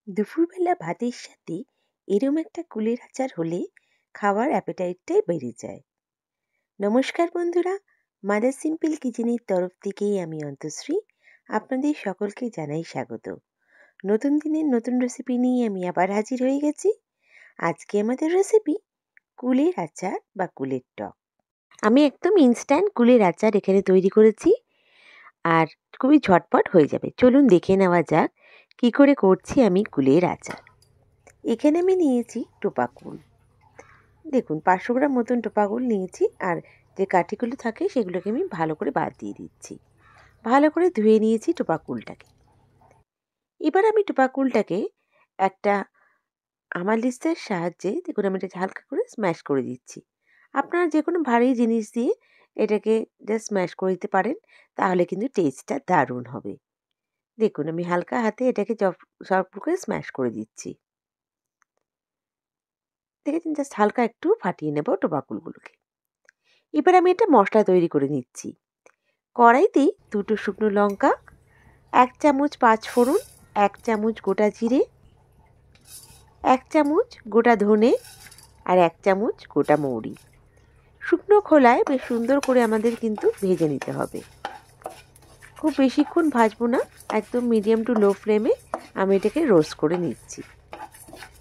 দুপুরবেলা ভাতের সাথে এরম একটা কুলের আচার হলে খাওয়ার অ্যাপেটাইটটাই বেড়ে যায়। নমস্কার বন্ধুরা, মাদার সিম্পল কিচেনের তরফ থেকেই আমি অন্তশ্রী আপনাদের সকলকে জানাই স্বাগত। নতুন দিনের নতুন রেসিপি নিয়ে আমি আবার হাজির হয়ে গেছি। আজকে আমাদের রেসিপি কুলের আচার বা কুলের টক। আমি একদম ইনস্ট্যান্ট কুলের আচার এখানে তৈরি করেছি, আর খুবই ঝটপট হয়ে যাবে। চলুন দেখে নেওয়া যাক কী করে করছি আমি কুলের আচার। এখানে আমি নিয়েছি টোপা কুল। দেখুন 500 গ্রাম মতন টোপা কুল নিয়েছি, আর যে কাঠিগুলো থাকে সেগুলোকে আমি ভালো করে বাদ দিয়ে দিচ্ছি। ভালো করে ধুয়ে নিয়েছি টোপা কুলটাকে। এবার আমি টোপা কুলটাকে একটা আমালিস্তার সাহায্যে দেখুন আমি এটা হালকা করে স্ম্যাশ করে দিচ্ছি। আপনারা যে কোনো ভারী জিনিস দিয়ে এটাকে জাস্ট স্ম্যাশ করে দিতে পারেন, তাহলে কিন্তু টেস্টটা দারুণ হবে। দেখুন আমি হালকা হাতে এটাকে সফট করে স্ম্যাশ করে দিচ্ছি। দেখেছেন, জাস্ট হালকা একটু ফাটিয়ে নেব টোপা কুলগুলোকে। এবার আমি একটা মশলা তৈরি করে নিচ্ছি। কড়াইতে 2টো শুকনো লঙ্কা, 1 চামচ 5 ফোড়ন, 1 চামচ গোটা জিরে, 1 চামচ গোটা ধনে, আর 1 চামচ গোটা মৌরি শুকনো খোলায় বেশ সুন্দর করে আমাদের কিন্তু ভেজে নিতে হবে। খুব বেশিক্ষণ ভাজবো না, একদম মিডিয়াম টু লো ফ্লেমে আমি এটাকে রোস্ট করে নিচ্ছি।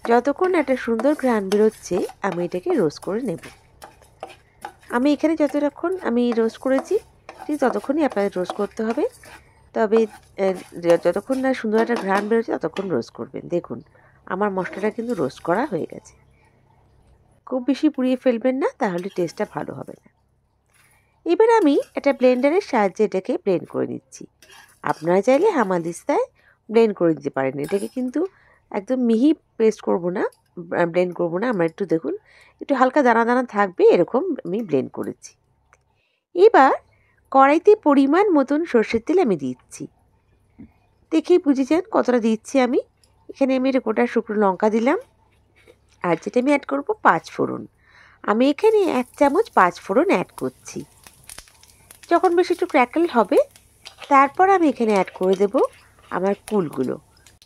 যতক্ষণ একটা সুন্দর ঘ্রাণ বেরোচ্ছে আমি এটাকে রোস্ট করে নেব। আমি এখানে যতক্ষণ আমি রোস্ট করেছি ঠিক ততক্ষণই আপনাদের রোস্ট করতে হবে। তবে যতক্ষণ না সুন্দর একটা ঘ্রাণ বেরোচ্ছে ততক্ষণ রোস্ট করবেন। দেখুন আমার মশলাটা কিন্তু রোস্ট করা হয়ে গেছে। খুব বেশি পুড়িয়ে ফেলবেন না, তাহলে টেস্টটা ভালো হবে না। এবার আমি একটা ব্লেন্ডারের সাহায্যে এটাকে ব্লেন্ড করে নিচ্ছি। আপনারা চাইলে হামানদিস্তায় ব্লেন্ড করে দিতে পারেন। এটাকে কিন্তু একদম মিহি পেস্ট করব না, ব্লেন্ড করব না। আমরা একটু দেখুন একটু হালকা দানা দানা থাকবে এরকম আমি ব্লেন্ড করেছি। এবার কড়াইতে পরিমাণ মতন সর্ষের তেল আমি দিচ্ছি। দেখেই বুঝে যান কতটা দিচ্ছি আমি। এখানে আমি গোটা শুকনো লঙ্কা দিলাম, আর যেটা আমি অ্যাড করব 5 ফোড়ন। আমি এখানে 1 চামচ 5 ফোড়ন অ্যাড করছি। যখন বেশ একটু ক্র্যাকল হবে তারপর আমি এখানে অ্যাড করে দেব আমার কুলগুলো।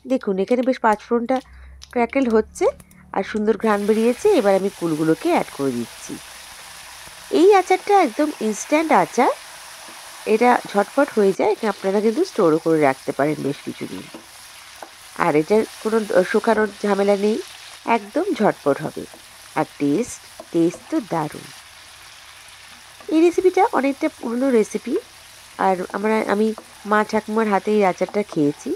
দেখুন এখানে বেশ 5 ফোড়নটা ক্র্যাকল হচ্ছে আর সুন্দর ঘ্রাণ বেরিয়েছে। এবার আমি কুলগুলোকে অ্যাড করে দিচ্ছি। এই আচারটা একদম ইনস্ট্যান্ট আচার, এটা ঝটপট হয়ে যায়। আপনারা কিন্তু স্টোরও করে রাখতে পারেন বেশ কিছুদিন। আর এটার কোনো শুকানোর ঝামেলা নেই, একদম ঝটপট হবে। আর টেস্ট তো দারুণ। এই রেসিপিটা অনেকটা পুরনো রেসিপি, আর আমি মা ঠাকুমার হাতে এই আচারটা খেয়েছি,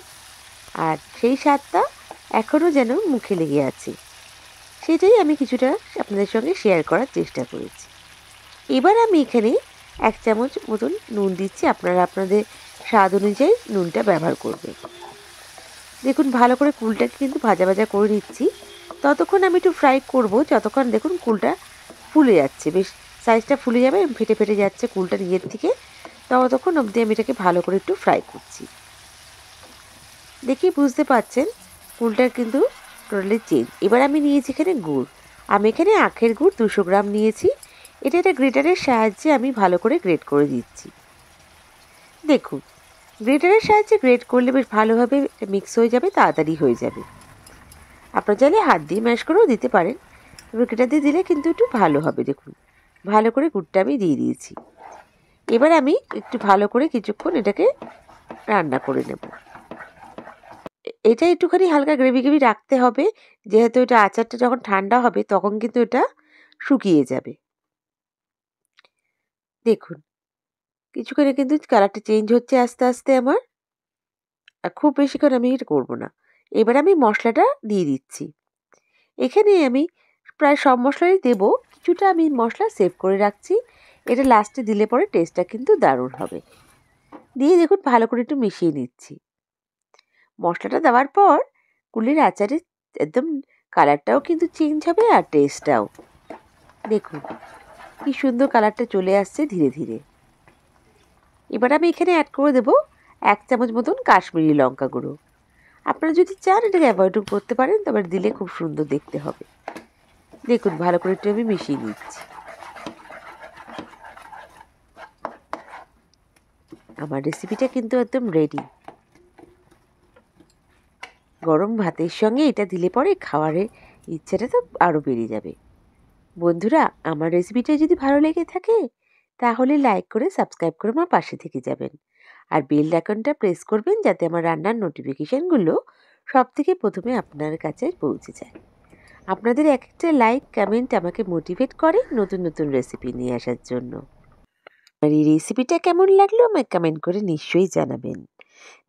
আর সেই স্বাদটা এখনও যেন মুখে লেগে আছে। সেটাই আমি কিছুটা আপনাদের সঙ্গে শেয়ার করার চেষ্টা করেছি। এবার আমি এখানে 1 চামচ মতন নুন দিচ্ছি। আপনারা আপনাদের স্বাদ অনুযায়ী নুনটা ব্যবহার করবেন। দেখুন ভালো করে কুলটাকে কিন্তু ভাজা ভাজা করে নিচ্ছি। ততক্ষণ আমি একটু ফ্রাই করব যতক্ষণ দেখুন কুলটা ফুলে যাচ্ছে, বেশ সাইজটা ফুলে যাবে, ফেটে ফেটে যাচ্ছে কুলটা নিজের থেকে। ততক্ষণ অবধি আমি এটাকে ভালো করে একটু ফ্রাই করছি। দেখেই বুঝতে পারছেন কুলটার কিন্তু টোটালি চেঞ্জ। এবার আমি নিয়েছি এখানে গুড়। আমি এখানে আখের গুড় 200 গ্রাম নিয়েছি। এটা একটা গ্রেটারের সাহায্যে আমি ভালো করে গ্রেট করে দিচ্ছি। দেখুন গ্রেটারের সাহায্যে গ্রেট করলে বেশ ভালোভাবে মিক্স হয়ে যাবে, তাড়াতাড়ি হয়ে যাবে। আপনারা চাইলে হাত দিয়ে ম্যাশ করেও দিতে পারেন, তবে গ্রেটার দিয়ে দিলে কিন্তু একটু ভালো হবে। দেখুন ভালো করে গুড়টা আমি দিয়ে দিয়েছি। এবার আমি একটু ভালো করে কিছুক্ষণ এটাকে রান্না করে নেব। এটা একটুখানি হালকা গ্রেভি গ্রেভি রাখতে হবে, যেহেতু এটা আচারটা যখন ঠান্ডা হবে তখন কিন্তু এটা শুকিয়ে যাবে। দেখুন কিছুক্ষণে কিন্তু কালারটা চেঞ্জ হচ্ছে আস্তে আস্তে আমার। আর খুব বেশিক্ষণ আমি এটা করবো না। এবার আমি মশলাটা দিয়ে দিচ্ছি। এখানে আমি প্রায় সব মশলাই দেবো, কিছুটা আমি মশলা সেভ করে রাখছি। এটা লাস্টে দিলে পরে টেস্টটা কিন্তু দারুণ হবে। দিয়ে দেখুন ভালো করে একটু মিশিয়ে নিচ্ছি। মশলাটা দেওয়ার পর কুলের আচারের একদম কালারটাও কিন্তু চেঞ্জ হবে, আর টেস্টটাও। দেখুন কি সুন্দর কালারটা চলে আসছে ধীরে ধীরে। এবার আমি এখানে অ্যাড করে দেবো 1 চামচ মতন কাশ্মীরি লঙ্কা গুঁড়ো। আপনারা যদি চান এটাকে অ্যাভয়েডও করতে পারেন, তবে দিলে খুব সুন্দর দেখতে হবে। দেখুন ভালো করে একটু আমি মিশিয়ে নিচ্ছি। আমার রেসিপিটা কিন্তু একদম রেডি। গরম ভাতের সঙ্গে এটা দিলে পরে খাওয়ারের ইচ্ছেটা তো আরও বেড়ে যাবে। বন্ধুরা, আমার রেসিপিটা যদি ভালো লেগে থাকে তাহলে লাইক করে সাবস্ক্রাইব করে আমার পাশে থেকে যাবেন। আর বেল আইকনটা প্রেস করবেন যাতে আমার রান্নার নোটিফিকেশানগুলো সবথেকে প্রথমে আপনার কাছে পৌঁছে যায়। আপনাদের এক একটা লাইক কমেন্ট আমাকে মোটিভেট করে নতুন নতুন রেসিপি নিয়ে আসার জন্য। আর এই রেসিপিটা কেমন লাগলো আমাকে কমেন্ট করে নিশ্চয়ই জানাবেন।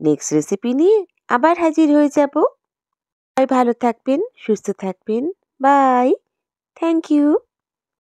নেক্সট রেসিপি নিয়ে আবার হাজির হয়ে যাব। সবাই ভালো থাকবেন, সুস্থ থাকবেন। বাই। Thank you.